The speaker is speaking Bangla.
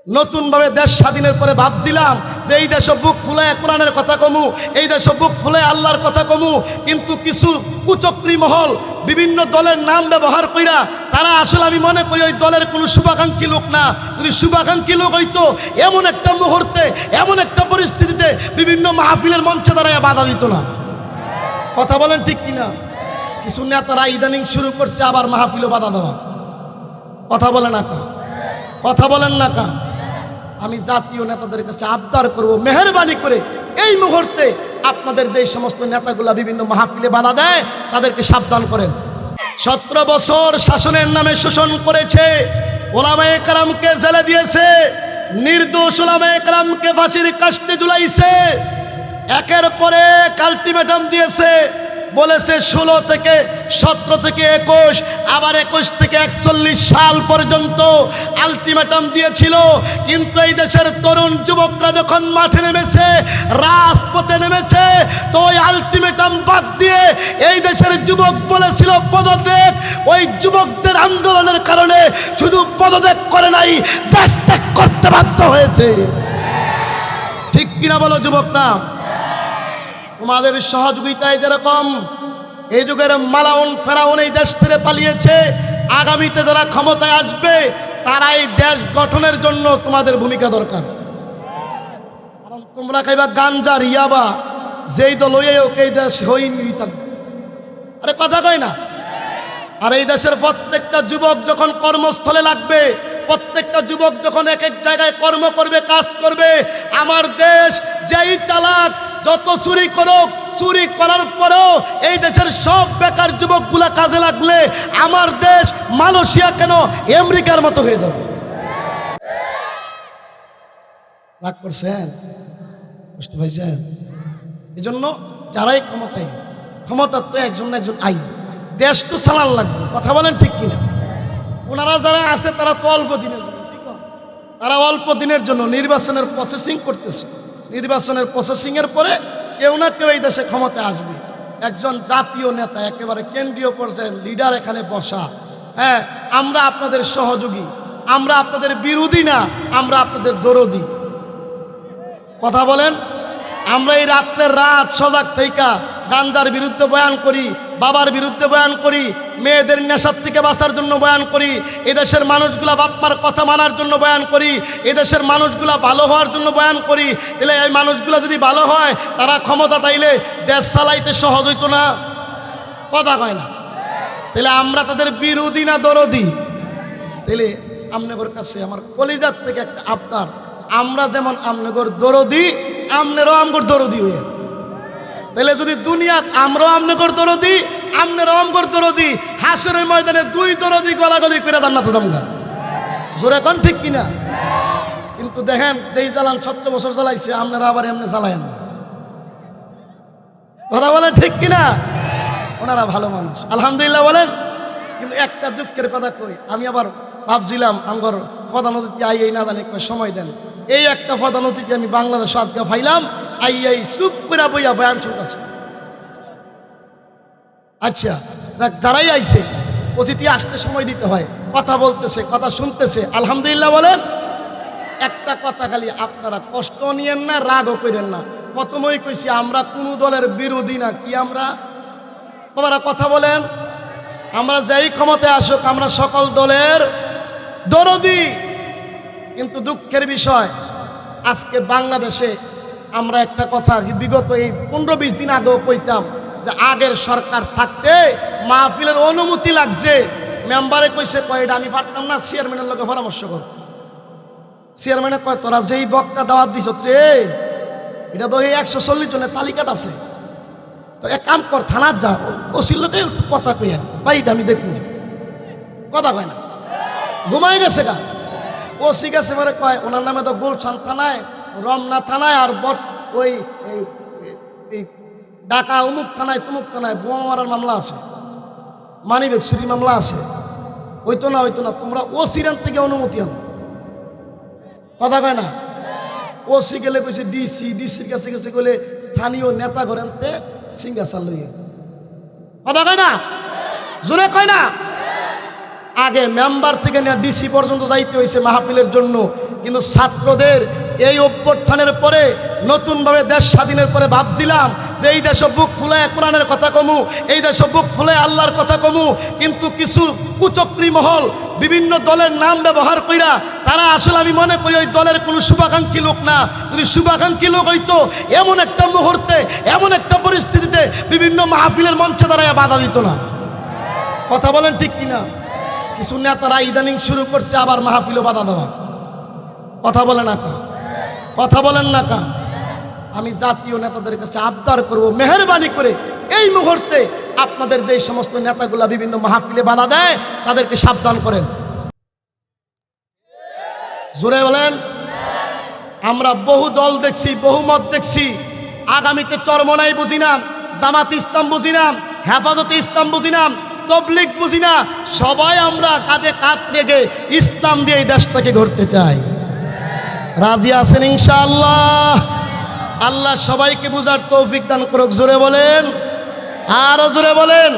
নতুনভাবে দেশ স্বাধীনের পরে ভাবছিলাম যে এই দেশে বুক ফুলায় কোরআনের কথা কমু, এই দেশে বুক ফুলায় আল্লাহর কথা কমু, কিন্তু কিছু কুচক্রী মহল বিভিন্ন দলের নাম ব্যবহার কইরা তারা আসলে আমি মনে করি ওই দলের কোনো শুভাকাঙ্ক্ষী লোক না। যদি শুভাকাঙ্ক্ষী লোক হইতো এমন একটা মুহূর্তে এমন একটা পরিস্থিতিতে বিভিন্ন মাহফিলের মঞ্চে দাঁড়ায় বাধা দিত না। কথা বলেন ঠিক কিনা? কিছু নেতারা ইদানিং শুরু করছে আবার মাহফিলে বাধা দেওয়া। কথা বলেন না কা? কথা বলেন না কা? আমি জাতীয় নেতাদের কাছে আবদার করব, মেহেরবানি করে এই মুহূর্তে আপনাদের যে সমস্ত নেতাগুলা বিভিন্ন মাহফিলে বাধা দেয় তাদেরকে সাবধান করেন। 17 বছর শাসনের নামে শোষণ করেছে, ওলামায়ে কেরামকে জেলে দিয়েছে, নির্দোষ ওলামায়ে কেরামকে ফাঁসির কাস্টে ঝুলাইছে, একের পরে আলটিমেটাম দিয়েছে, বলেছে 16 থেকে 17 থেকে 21 আবার 21 থেকে 41 সাল পর্যন্ত আলটিমেটাম দিয়েছিল। কিন্তু এই দেশের তরুণ যুবকরা যখন মাঠে নেমেছে, রাজপথে নেমেছে, তো ওই আলটিমেটাম বাদ দিয়ে এই দেশের যুবক বলেছিল পদত্যাগ। ওই যুবকদের আন্দোলনের কারণে শুধু পদত্যাগ করে নাই, দেশ ত্যাগ করতে বাধ্য হয়েছে। ঠিক কিনা বলো যুবকরা? তোমাদের সহযোগিতায় যেরকম এই যুগের মালাউন ফেরাউন এই দেশ ছেড়ে পালিয়েছে, আগামীতে যারা ক্ষমতায় আসবে তারা এই দেশ গঠনের জন্য তোমাদের ভূমিকা দরকার। কারণ তোমরা খাইবা গাঞ্জা রিয়াবা, যেই দল হয়ে ওকে এই দেশ হইনি থাকবে। আরে কথা কয় না? আর এই দেশের প্রত্যেকটা যুবক যখন কর্মস্থলে লাগবে, প্রত্যেকটা যুবক যখন এক এক জায়গায় কর্ম করবে, কাজ করবে, আমার দেশ যেই চালাক যত চুরি করুক, চুরি করার পরেও এই দেশের সব বেকার যুবকগুলা কাজে লাগলে আমার দেশ মালয়েশিয়া কেন আমেরিকার মতো হয়ে যাবে। রাগ করছেন? বুঝতে পারছেন? এই জন্য যারাই ক্ষমতায়, ক্ষমতা তো একজন একজন আইন, দেশ তো চালান লাগবে। কথা বলেন ঠিক কিনা? ওনারা যারা আছে তারা তো অল্প দিনের জন্য, তারা অল্প দিনের জন্য নির্বাচনের প্রসেসিং করতেছে। নির্বাচনের প্রসেসিংয়ের পরে কেউ না কেউ এই দেশে ক্ষমতায় আসবে, একজন জাতীয় নেতা, একেবারে কেন্দ্রীয় পর্যায়ের লিডার এখানে বসা। হ্যাঁ, আমরা আপনাদের সহযোগী, আমরা আপনাদের বিরোধী না, আমরা আপনাদের দরদি। কথা বলেন? আমরা এই রাত্রের রাত সজাগ থেকে গাঞ্জার বিরুদ্ধে বয়ান করি, বাবার বিরুদ্ধে বয়ান করি, মেয়েদের নেশার থেকে বাঁচার জন্য বয়ান করি, এদেশের মানুষগুলা বাপমার কথা মানার জন্য বয়ান করি, এদেশের মানুষগুলা ভালো হওয়ার জন্য বয়ান করি। তাহলে এই মানুষগুলা যদি ভালো হয়, তারা ক্ষমতা তাইলে দেশ চালাইতে সহজ হইতো না? কথা কয় না? তাহলে আমরা তাদের বিরোধী না দরদি? তাহলে আমনগর কাছে আমার কলিজার থেকে একটা আবদার, আমরা যেমন আমনগর দরদি, আমনেরও আমগর দরদি হয়ে। তাহলে যদি দুনিয়া আমরাও আমনগর দরদি, আমনেরও আমগর দরদি, হাসরের ময়দানে দুই দরদি গলাগলি করে জান্নাতে যামগা। জোরে কোন ঠিক কিনা? কিন্তু দেখেন যেই চালান 17 বছর চালাইছে, আপনারা আবার এমনি চালায়েন না। কথা বলেন ঠিক কিনা? ওনারা ভালো মানুষ, আলহামদুলিল্লাহ বলেন। কিন্তু একটা দুঃখের কথা কই, আমি আবার ভাবছিলাম আমগর প্রধান অতিথি আই না জানি সময় দেন, এই একটা প্রধান অতিথি আমি বাংলাদেশ আজকে ফাইলাম, আই চুপ করে বইয়া বয়ান শুনতেছে। আচ্ছা, যারাই আইছে অতিথি আসতে সময় দিতে হয়, কথা বলতেছে, কথা শুনতেছে, আলহামদুলিল্লাহ বলেন। একটা কথা খালি আপনারা কষ্ট নিয়েন না, রাগও করেন না। প্রথমেই কইছি আমরা কোনো দলের বিরোধী না। কি আমরা? তোমরা কথা বলেন। আমরা যেই ক্ষমতায় আসুক আমরা সকল দলের দরদি। কিন্তু দুঃখের বিষয়, আজকে বাংলাদেশে আমরা একটা কথা বিগত এই 15-20 দিন আগেও কইতাম যে আগের সরকার থাকতে মাহফিলের অনুমতি লাগছে, মেম্বারে কইছে কয় এটা আমি পারতাম না, চেয়ারম্যানের লোকে পরামর্শ কর। চেয়ারম্যানে কয় তোরা যেই বক্তা দাওয়াত দিছ রে, এটা তো এই 140 জনের তালিকাত আছে, তো এক কাম কর থানার যা, ওসির লোকে কথা কই আর ভাই এটা আমি দেখুন। কথা কয় না, ঘুমাই গেছে গা। ওসি গেছে পরে কয় ওনার নামে তো গুলশান থানায়, রমনা থানায় আর ওই ঢাকা অমুক থানায় তমুক থানায় বোমা মারার মামলা আছে, মানিব্যাগ চুরি মামলা আছে। হইতো না তোমরা ওসির থেকে অনুমতি আনো। কথা কয় না? ওসি গেলে কইছে ডিসির কাছে গেছে গেলে স্থানীয় নেতা ঘরেনতে সিঙ্গাসার লইয়া। কথা কয় না? জোরে কয় না? আগে মেম্বার থেকে নিয়ে ডিসি পর্যন্ত যাইতে হয়েছে মাহফিলের জন্য, কিন্তু ছাত্রদের এই অভ্যুত্থানের পরে নতুনভাবে দেশ স্বাধীনের পরে ভাবছিলাম যে এই দেশে বুক ফুলায় কোরআনের কথা কমু, এই দেশে বুক ফুলায় আল্লাহর কথা কমু, কিন্তু কিছু কুচক্রী মহল বিভিন্ন দলের নাম ব্যবহার কইরা তারা আসলে আমি মনে করি ওই দলের কোনো শুভাকাঙ্ক্ষী লোক না। যদি শুভাকাঙ্ক্ষী লোক হইতো এমন একটা মুহূর্তে এমন একটা পরিস্থিতিতে বিভিন্ন মাহফিলের মঞ্চে দাঁড়ায় বাধা দিত না। কথা বলেন ঠিক কিনা? কিছু নেতারা ইদানিং শুরু করছে আবার মাহফিলও বাধা দেওয়া। কথা বলেন না কা? কথা বলেন না কা? আমি জাতীয় নেতাদের কাছে আবদার করব, মেহেরবানি করে এই মুহূর্তে আপনাদের যে সমস্ত নেতাগুলা বিভিন্ন মাহফিলে বাধা দেয় তাদেরকে সাবধান করেন। জোরে বলেন। আমরা বহু দল দেখছি, বহু মত দেখছি। আগামীতে চরমনাই বুঝি না, জামাত ইসলাম বুঝি না, হেফাজতে ইসলাম বুঝি না, তবলিগ বুঝি না, সবাই আমরা কাঁধে কাঁধ রেখে ইসলাম দিয়ে এই দেশটাকে গড়তে চাই। রাজি আছেন ইনশাআল্লাহ? আল্লাহ সবাইকে বুঝার তৌফিক দান করুক। জোরে বলেন, আরো জোরে বলেন।